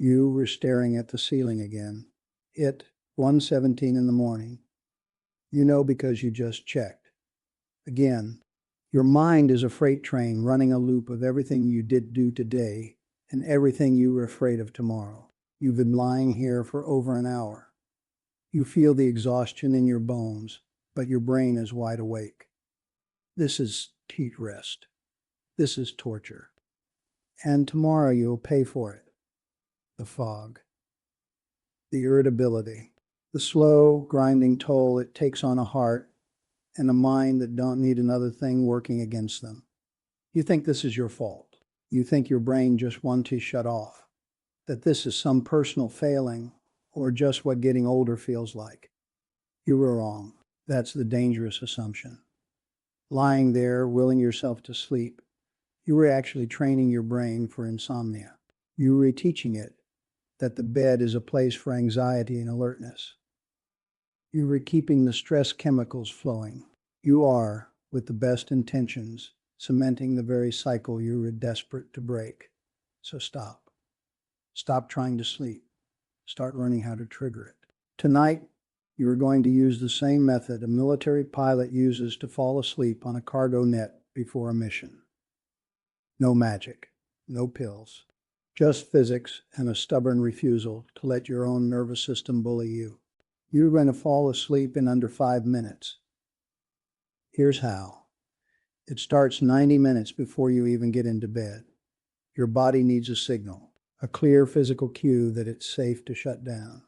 You were staring at the ceiling again. It, 1:17 in the morning. You know because you just checked. Again, your mind is a freight train running a loop of everything you did do today and everything you were afraid of tomorrow. You've been lying here for over an hour. You feel the exhaustion in your bones, but your brain is wide awake. This is heat rest. This is torture. And tomorrow you'll pay for it. The fog. The irritability. The slow, grinding toll it takes on a heart and a mind that don't need another thing working against them. You think this is your fault. You think your brain just wants to shut off. That this is some personal failing or just what getting older feels like. You were wrong. That's the dangerous assumption. Lying there, willing yourself to sleep, you were actually training your brain for insomnia. You were teaching it that the bed is a place for anxiety and alertness. You were keeping the stress chemicals flowing. You are, with the best intentions, cementing the very cycle you were desperate to break. So stop. Stop trying to sleep. Start learning how to trigger it. Tonight, you are going to use the same method a military pilot uses to fall asleep on a cargo net before a mission. No magic, no pills, just physics and a stubborn refusal to let your own nervous system bully you. You're going to fall asleep in under 5 minutes. Here's how. It starts 90 minutes before you even get into bed. Your body needs a signal, a clear physical cue that it's safe to shut down.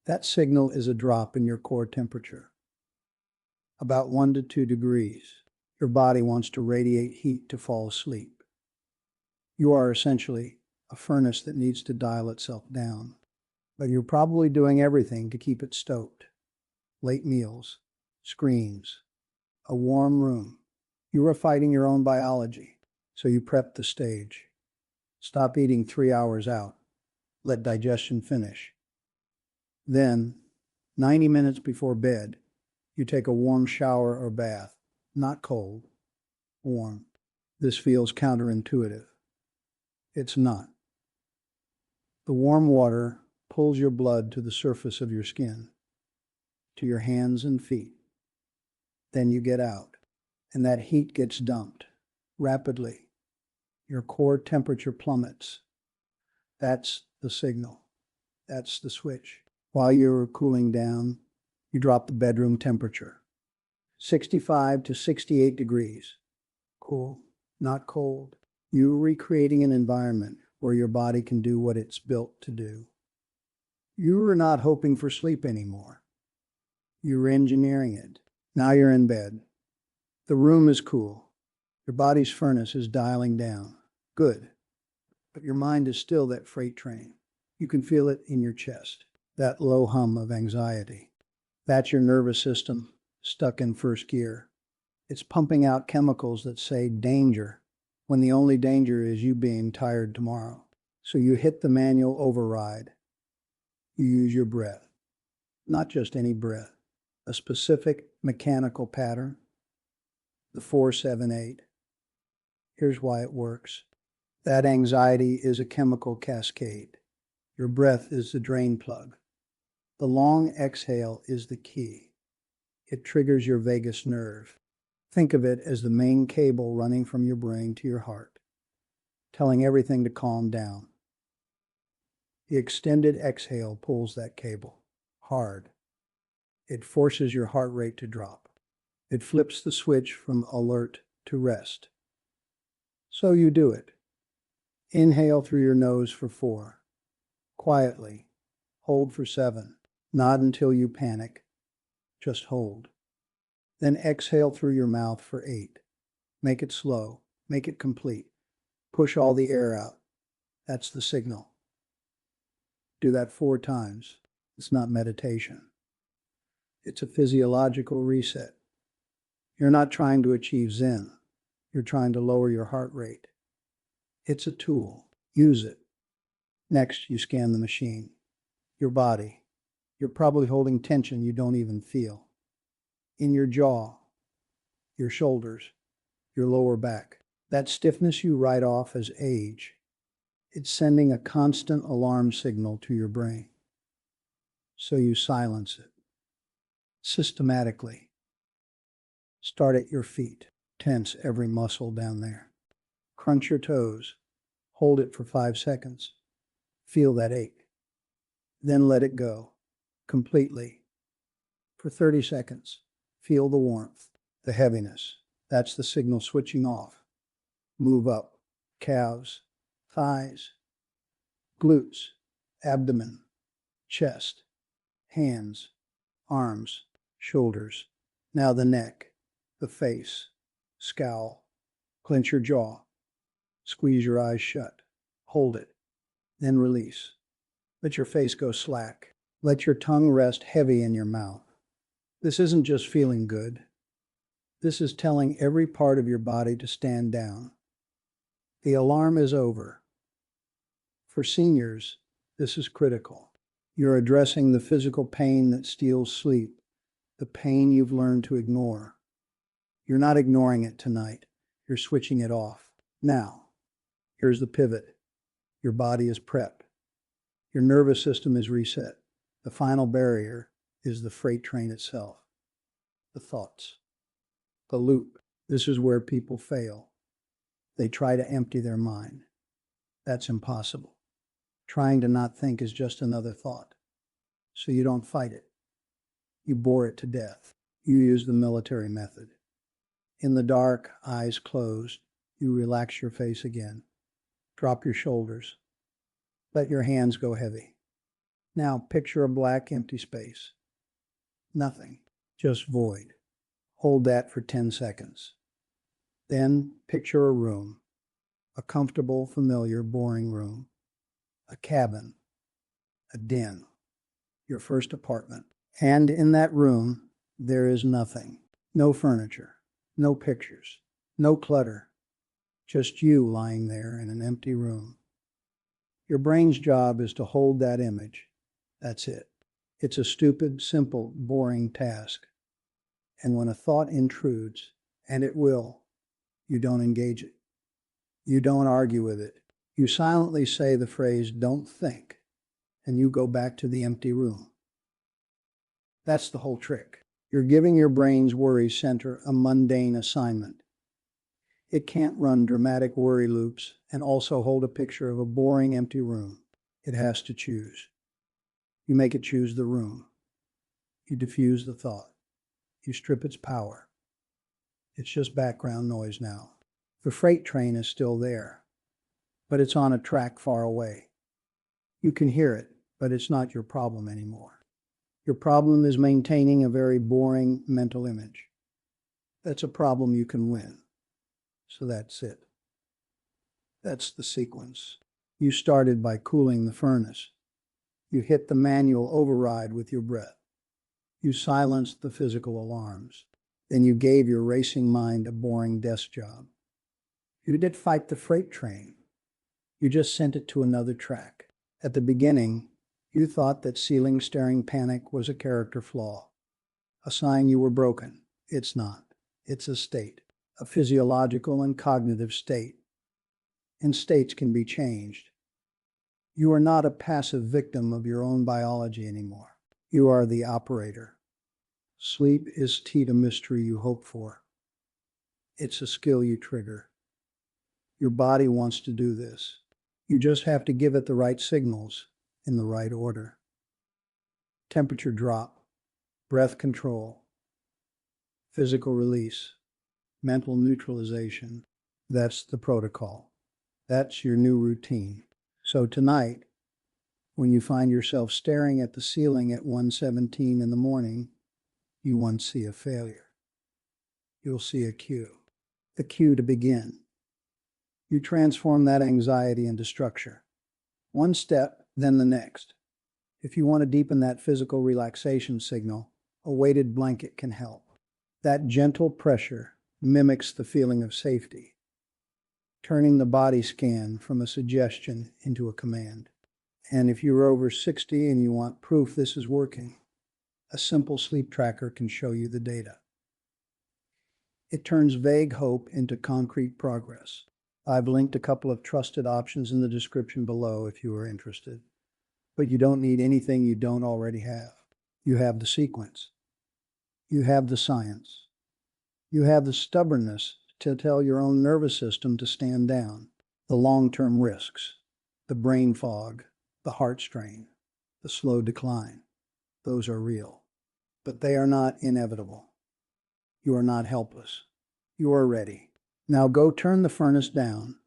That signal is a drop in your core temperature, about 1 to 2 degrees. Your body wants to radiate heat to fall asleep. You are essentially a furnace that needs to dial itself down, but you're probably doing everything to keep it stoked. Late meals, screens, a warm room. You are fighting your own biology, so you prep the stage. Stop eating 3 hours out. Let digestion finish. Then, 90 minutes before bed, you take a warm shower or bath. Not cold, warm. This feels counterintuitive. It's not. The warm water pulls your blood to the surface of your skin, to your hands and feet. Then you get out, and that heat gets dumped rapidly. Your core temperature plummets. That's the signal. That's the switch. While you're cooling down, you drop the bedroom temperature. 65 to 68 degrees. Cool, not cold. You're recreating an environment where your body can do what it's built to do. You are not hoping for sleep anymore. You're engineering it. Now you're in bed. The room is cool. Your body's furnace is dialing down. Good. But your mind is still that freight train. You can feel it in your chest, that low hum of anxiety. That's your nervous system stuck in first gear. It's pumping out chemicals that say danger, when the only danger is you being tired tomorrow. So you hit the manual override. You use your breath. Not just any breath. A specific mechanical pattern. The 4-7-8. Here's why it works. That anxiety is a chemical cascade. Your breath is the drain plug. The long exhale is the key. It triggers your vagus nerve. Think of it as the main cable running from your brain to your heart, telling everything to calm down. The extended exhale pulls that cable hard. It forces your heart rate to drop. It flips the switch from alert to rest. So you do it. Inhale through your nose for 4. Quietly. Hold for 7. Not until you panic. Just hold. Then exhale through your mouth for 8. Make it slow. Make it complete. Push all the air out. That's the signal. Do that 4 times. It's not meditation. It's a physiological reset. You're not trying to achieve Zen. You're trying to lower your heart rate. It's a tool. Use it. Next, you scan the machine. Your body. You're probably holding tension you don't even feel. In your jaw, your shoulders, your lower back. That stiffness you write off as age. It's sending a constant alarm signal to your brain. So you silence it. Systematically. Start at your feet. Tense every muscle down there. Crunch your toes. Hold it for 5 seconds. Feel that ache. Then let it go. Completely. For 30 seconds. Feel the warmth, the heaviness. That's the signal switching off. Move up. Calves, thighs, glutes, abdomen, chest, hands, arms, shoulders. Now the neck, the face, scowl. Clench your jaw. Squeeze your eyes shut. Hold it. Then release. Let your face go slack. Let your tongue rest heavy in your mouth. This isn't just feeling good. This is telling every part of your body to stand down. The alarm is over. For seniors, this is critical. You're addressing the physical pain that steals sleep, the pain you've learned to ignore. You're not ignoring it tonight. You're switching it off. Now, here's the pivot. Your body is prepped. Your nervous system is reset. The final barrier is the freight train itself. The thoughts. The loop. This is where people fail. They try to empty their mind. That's impossible. Trying to not think is just another thought. So you don't fight it. You bore it to death. You use the military method. In the dark, eyes closed, you relax your face again. Drop your shoulders. Let your hands go heavy. Now picture a black empty space. Nothing. Just void. Hold that for 10 seconds. Then picture a room. A comfortable, familiar, boring room. A cabin. A den. Your first apartment. And in that room, there is nothing. No furniture. No pictures. No clutter. Just you lying there in an empty room. Your brain's job is to hold that image. That's it. It's a stupid, simple, boring task. And when a thought intrudes, and it will, you don't engage it. You don't argue with it. You silently say the phrase, "Don't think," and you go back to the empty room. That's the whole trick. You're giving your brain's worry center a mundane assignment. It can't run dramatic worry loops and also hold a picture of a boring, empty room. It has to choose. You make it choose the room. You diffuse the thought. You strip its power. It's just background noise now. The freight train is still there, but it's on a track far away. You can hear it, but it's not your problem anymore. Your problem is maintaining a very boring mental image. That's a problem you can win. So that's it. That's the sequence. You started by cooling the furnace. You hit the manual override with your breath. You silenced the physical alarms. Then you gave your racing mind a boring desk job. You didn't fight the freight train. You just sent it to another track. At the beginning, you thought that ceiling-staring panic was a character flaw, a sign you were broken. It's not. It's a state, a physiological and cognitive state. And states can be changed. You are not a passive victim of your own biology anymore. You are the operator. Sleep is the mystery you hope for. It's a skill you trigger. Your body wants to do this. You just have to give it the right signals in the right order. Temperature drop, breath control, physical release, mental neutralization. That's the protocol. That's your new routine. So tonight, when you find yourself staring at the ceiling at 1:17 in the morning, you won't see a failure. You'll see a cue. The cue to begin. You transform that anxiety into structure. One step, then the next. If you want to deepen that physical relaxation signal, a weighted blanket can help. That gentle pressure mimics the feeling of safety, turning the body scan from a suggestion into a command. And if you're over 60 and you want proof this is working, a simple sleep tracker can show you the data. It turns vague hope into concrete progress. I've linked a couple of trusted options in the description below if you are interested. But you don't need anything you don't already have. You have the sequence. You have the science. You have the stubbornness to tell your own nervous system to stand down. The long-term risks, the brain fog, the heart strain, the slow decline, those are real. But they are not inevitable. You are not helpless. You are ready. Now go turn the furnace down